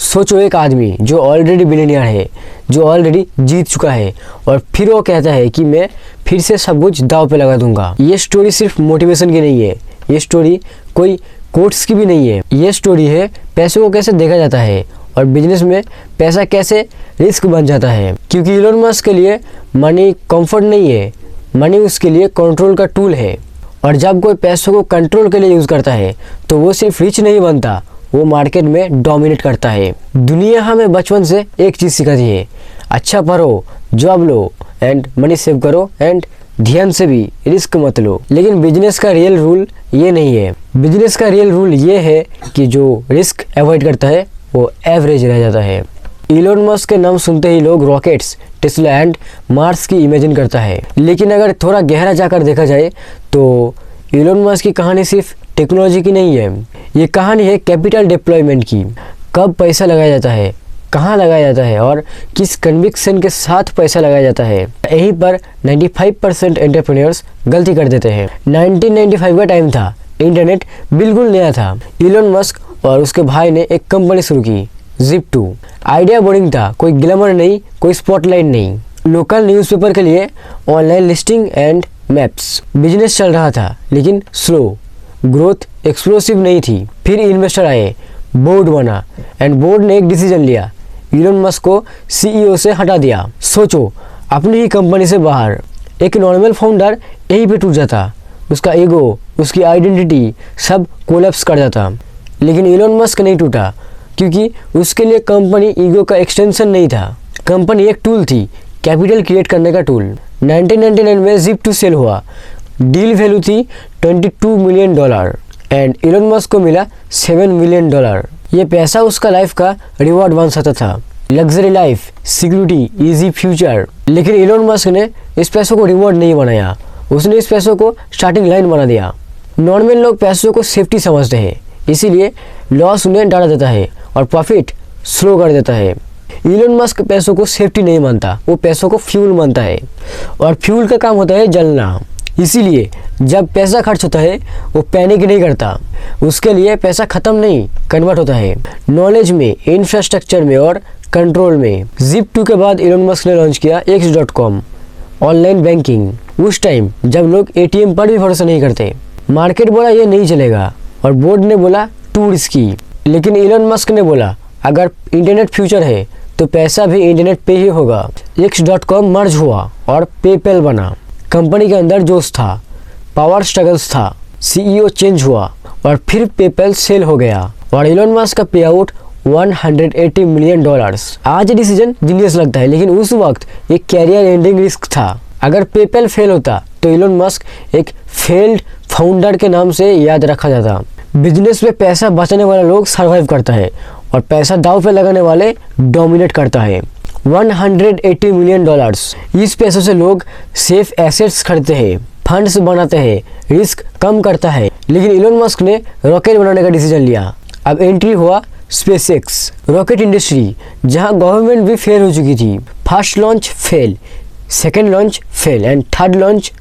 सोचो एक आदमी जो ऑलरेडी बिलियनियर है, जो ऑलरेडी जीत चुका है, और फिर वो कहता है कि मैं फिर से सब कुछ दांव पे लगा दूंगा। ये स्टोरी सिर्फ मोटिवेशन की नहीं है, ये स्टोरी कोई कोट्स की भी नहीं है, ये स्टोरी है पैसों को कैसे देखा जाता है और बिजनेस में पैसा कैसे रिस्क बन जाता है। क्योंकि इलोन मस्क के लिए मनी कंफर्ट नहीं है, मनी उसके लिए कंट्रोल का टूल है। और जब कोई पैसों को कंट्रोल के लिए यूज़ करता है तो वो सिर्फ रिच नहीं बनता, वो मार्केट में डोमिनेट करता है। दुनिया हमें बचपन से एक चीज़ सिखाती है, अच्छा पढ़ो, job low and money save करो एंड ध्यान से भी रिस्क मत लो। लेकिन बिजनेस का रियल रूल ये नहीं है। बिजनेस का रियल रूल ये है कि जो रिस्क अवॉइड करता है वो एवरेज रह जाता है। इलोन मस्क के नाम सुनते ही लोग रॉकेट्स, टेस्ला एंड मार्स की इमेजिन करता है। लेकिन अगर थोड़ा गहरा जाकर देखा जाए तो इलोन मस्क की कहानी सिर्फ टेक्नोलॉजी की नहीं है, ये कहानी है कैपिटल डिप्लॉयमेंट की। कब पैसा लगाया जाता है, कहाँ लगाया जाता है और किस कन्विक्शन के साथ पैसा लगाया जाता है। यहीं पर 95% एंटरप्रेन्योर्स गलती कर देते हैं। 1995 का टाइम था, इंटरनेट बिल्कुल नया था। इलोन मस्क और उसके भाई ने एक कंपनी शुरू की, Zip2। आइडिया बोरिंग था, कोई ग्लैमर नहीं, कोई स्पॉटलाइट नहीं, लोकल न्यूज़पेपर के लिए online listing and maps. Business चल रहा था लेकिन स्लो, ग्रोथ एक्सप्लोसिव नहीं थी। फिर इन्वेस्टर आए, बोर्ड बना एंड बोर्ड ने एक डिसीजन लिया, इलोन मस्क को CEO से हटा दिया। सोचो, अपनी ही कंपनी से बाहर। एक नॉर्मल फाउंडर यहीं पे टूट जाता, उसका ईगो, उसकी आइडेंटिटी सब कोलैप्स कर जाता। लेकिन इलोन मस्क नहीं टूटा, क्योंकि उसके लिए कंपनी ईगो का एक्सटेंशन नहीं था। कंपनी एक टूल थी, कैपिटल क्रिएट करने का टूल। 1999 में Zip2 सेल हुआ, डील वैल्यू थी $22 मिलियन एंड इलोन मस्क को मिला $7 मिलियन। ये पैसा उसका लाइफ का रिवॉर्ड बन सकता था, luxury life, security, easy future. लेकिन इलोन मस्क ने इस पैसों को रिवॉर्ड नहीं बनाया, उसने इस पैसों को स्टार्टिंग लाइन बना दिया। नॉर्मल लोग पैसों को सेफ्टी समझते हैं, इसीलिए लॉस उन्हें डाला देता है और प्रॉफिट स्लो कर देता है। इलोन मस्क पैसों को सेफ्टी नहीं मानता, वो पैसों को फ्यूल मानता है, और फ्यूल का काम होता है जलना। इसीलिए जब पैसा खर्च होता है वो पैनिक नहीं करता, उसके लिए पैसा खत्म नहीं, कन्वर्ट होता है नॉलेज में, इंफ्रास्ट्रक्चर में और कंट्रोल में। Zip2 के बाद इलोन मस्क ने लॉन्च किया X.com, ऑनलाइन बैंकिंग। उस टाइम जब लोग ATM पर भी भरोसा नहीं करते, मार्केट बोला ये नहीं चलेगा और बोर्ड ने बोला टू रिस्की। लेकिन इलोन मस्क ने बोला अगर इंटरनेट फ्यूचर है तो पैसा भी इंटरनेट पे ही होगा। X.com मर्ज हुआ और पेपैल बना। कंपनी के अंदर जोश था, पावर स्ट्रगल्स था, CEO चेंज हुआ और फिर पेपैल सेल हो गया और इलोन मस्क का पे आउट $180 मिलियन। आज डिसीजन जीनियस लगता है, लेकिन उस वक्त एक कैरियर एंडिंग रिस्क था। अगर पेपैल फेल होता तो इलोन मस्क एक फेल्ड फाउंडर के नाम से याद रखा जाता। बिजनेस में पैसा बचाने वाला लोग सर्वाइव करता है और पैसा दांव पे लगाने वाले डोमिनेट करता है। $180 मिलियन, इस पैसों से लोग सेफ एसेट्स खरीदते हैं, फंड्स बनाते हैं, रिस्क कम करता है। लेकिन इलोन मस्क ने रॉकेट बनाने का डिसीजन लिया। अब एंट्री हुआ SpaceX, रॉकेट इंडस्ट्री जहां गवर्नमेंट भी फेल हो चुकी थी। First launch fail, second launch fail and third launch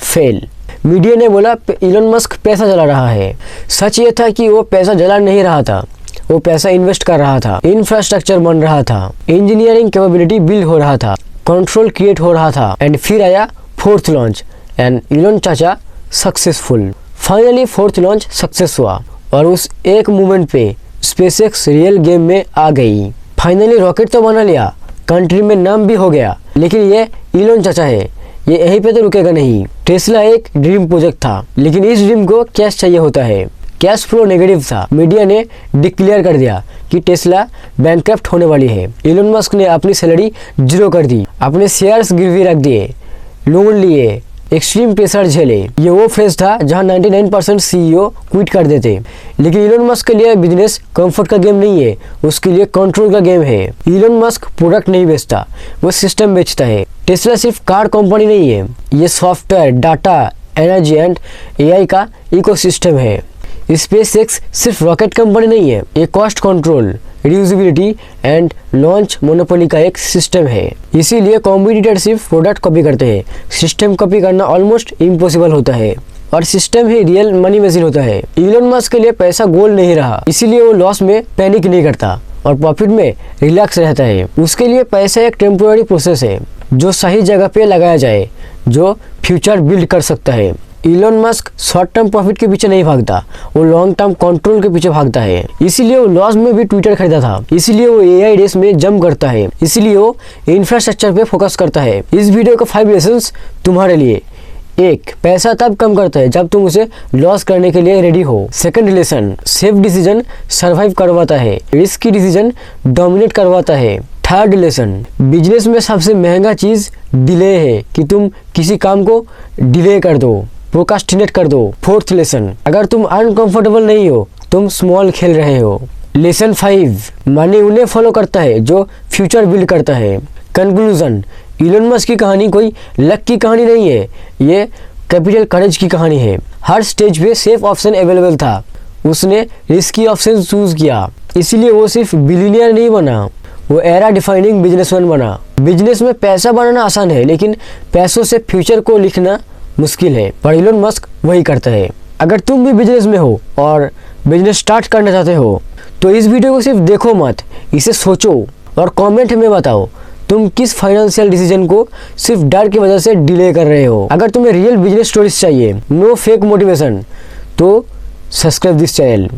fail. Media ने बोला इलोन मस्क पैसा जला रहा है। सच ये था कि वो पैसा जला नहीं रहा था, वो पैसा इन्वेस्ट कर रहा था, इंफ्रास्ट्रक्चर बन रहा था, इंजीनियरिंग कैपेबिलिटी बिल्ड हो रहा था, कंट्रोल क्रिएट हो रहा था। एंड फिर आया फोर्थ लॉन्च एंड इलोन चाचा successful. Finally fourth launch success हुआ और उस एक मूवमेंट पे SpaceX रियल गेम में आ गई। फाइनली रॉकेट तो बना लिया, कंट्री में नाम भी हो गया। लेकिन ये इलोन चाचा है, ये यहीं पे तो रुकेगा नहीं। टेस्ला एक ड्रीम प्रोजेक्ट था, लेकिन इस ड्रीम को कैश चाहिए होता है। कैश फ्लो नेगेटिव था। मीडिया ने डिक्लेयर कर दिया कि टेस्ला बैंकक्रप्ट होने वाली है। इलोन मस्क ने अपनी सैलरी 0 कर दी, अपने शेयर्स गिरवी रख दिए, लोन लिए, एक्सट्रीम प्रेशर झेले। ये वो फेज था जहां 99% CEO क्विट कर देते। लेकिन इलोन मस्क के लिए बिजनेस कंफर्ट का गेम नहीं है, उसके लिए कंट्रोल का गेम है। इलोन मस्क प्रोडक्ट नहीं बेचता, वो सिस्टम बेचता है। टेस्ला सिर्फ कार कंपनी नहीं है, ये software, data, energy and AI का इकोसिस्टम है। SpaceX सिर्फ रॉकेट कंपनी नहीं है, ये cost control, reusability and launch monopoly का एक सिस्टम है। इसीलिए कॉम्पिटिटर सिर्फ प्रोडक्ट कॉपी करते हैं, सिस्टम कॉपी करना ऑलमोस्ट इम्पॉसिबल होता है और सिस्टम ही रियल मनी मशीन होता है। इलोन मस्क के लिए पैसा गोल नहीं रहा, इसीलिए वो लॉस में पैनिक नहीं करता, और प्रॉफिट में रिलैक्स रहता है। उसके लिए पैसा एक टेम्पोररी प्रोसेस है जो सही जगह पे लगाया जाए, जो फ्यूचर बिल्ड कर सकता है। Elon Musk short term profit के पीछे नहीं भागता, वो लॉन्ग टर्म कंट्रोल के पीछे भागता है। इसीलिए वो लॉस में भी ट्विटर खरीदा था, इसीलिए वो एआई रेस में जंप करता है, इसीलिए वो इंफ्रास्ट्रक्चर पे फोकस करता है। इस वीडियो का 5 लेसन्स तुम्हारे लिए। 1. पैसा तब कम करता है जब तुम उसे लॉस करने के लिए रेडी हो। Second lesson, safe decision survive करवाता है, रिस्की डिसीजन डोमिनेट करवाता है। थर्ड लेसन, बिजनेस में सबसे महंगा चीज डिले है, कि तुम किसी काम को डिले कर दो, प्रोकास्टिनेट कर दो। फोर्थ लेसन, अगर तुम अनकंफर्टेबल नहीं हो, तुम स्मॉल खेल रहे हो। लेसन 5, मनी उन्हें फॉलो करता है जो फ्यूचर बिल्ड करता है। कंक्लूजन, इलोन मस्क की कहानी कोई लक की कहानी नहीं है, ये कैपिटल करेज की कहानी है। हर स्टेज पे सेफ ऑप्शन अवेलेबल था, उसने रिस्की ऑप्शन चूज किया, इसीलिए वो सिर्फ बिलियनियर नहीं बना, वो एरा डिफाइनिंग बिजनेसमैन बना। बिजनेस में पैसा बनाना आसान है, लेकिन पैसों से फ्यूचर को लिखना मुश्किल है, पर इलोन मस्क वही करता है। अगर तुम भी बिजनेस में हो और बिजनेस स्टार्ट करना चाहते हो तो इस वीडियो को सिर्फ देखो मत, इसे सोचो और कमेंट में बताओ तुम किस फाइनेंशियल डिसीजन को सिर्फ डर की वजह से डिले कर रहे हो। अगर तुम्हें रियल बिजनेस स्टोरीज चाहिए, नो फेक मोटिवेशन, तो सब्सक्राइब दिस चैनल।